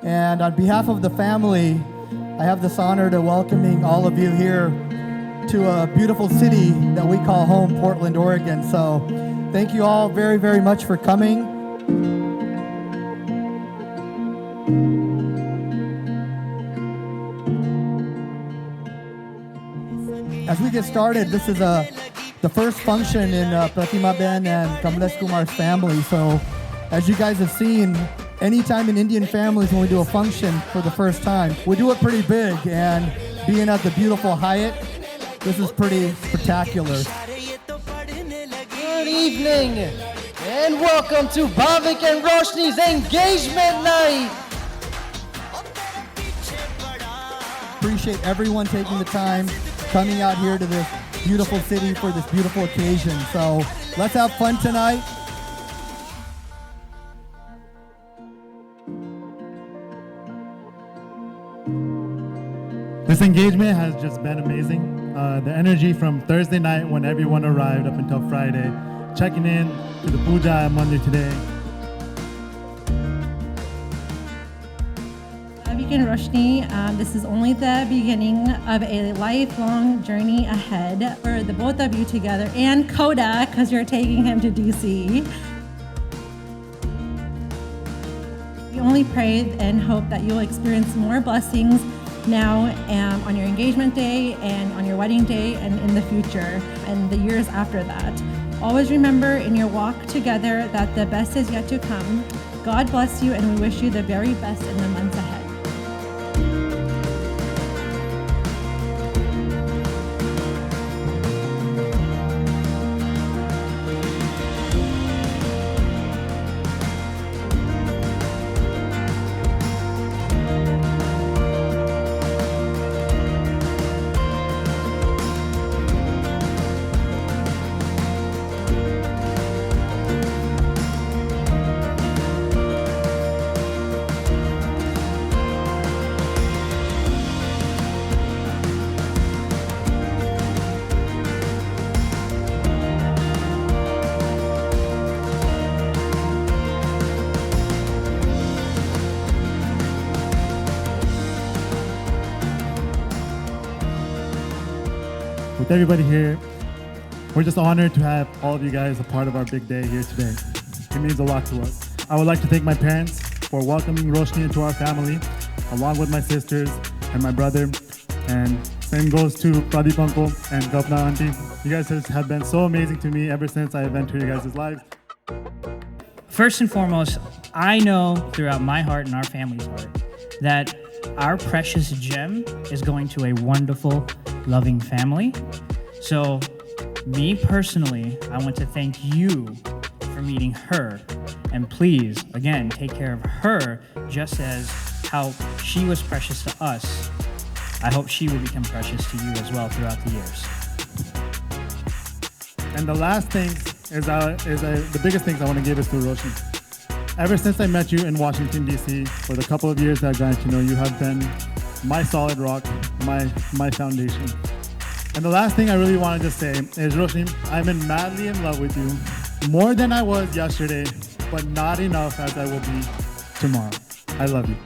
And on behalf of the family, I have this honor to welcoming all of you here to a beautiful city that we call home, Portland, Oregon. So thank you all very, very much for coming. As we get started, this is the first function in Pratima Ben and Kamlesh Kumar's family. So as you guys have seen, anytime in Indian families when we do a function for the first time, we do it pretty big, and being at the beautiful Hyatt, this is pretty spectacular. Good evening, and welcome to Bhavik and Roshni's engagement night. Appreciate everyone taking the time, coming out here to this beautiful city for this beautiful occasion. So let's have fun tonight. This engagement has just been amazing. The energy from Thursday night when everyone arrived up until Friday, checking in to the puja on Monday today. Bhavik and Roshni, this is only the beginning of a lifelong journey ahead for the both of you together, and Koda, because you're taking him to DC. We only pray and hope that you'll experience more blessings now on your engagement day and on your wedding day and in the future and the years after that. Always remember in your walk together that the best is yet to come. God bless you, and we wish you the very best in the months ahead. With everybody here, we're just honored to have all of you guys a part of our big day here today. It means a lot to us. I would like to thank my parents for welcoming Roshni into our family, along with my sisters and my brother. And same goes to Pradeep Uncle and Kalpana Auntie. You guys have been so amazing to me ever since I have entered you guys' lives. First and foremost, I know throughout my heart and our family's heart that our precious gem is going to a wonderful, loving family. So, me personally, I want to thank you for meeting her. And please, again, take care of her just as how she was precious to us. I hope she will become precious to you as well throughout the years. And the last thing is the biggest things I want to give is to Roshni. Ever since I met you in Washington, D.C., for the couple of years that I've gotten to know you, have been my solid rock, my foundation. And the last thing I really wanted to say is, Roshni, I've been madly in love with you, more than I was yesterday, but not enough as I will be tomorrow. I love you.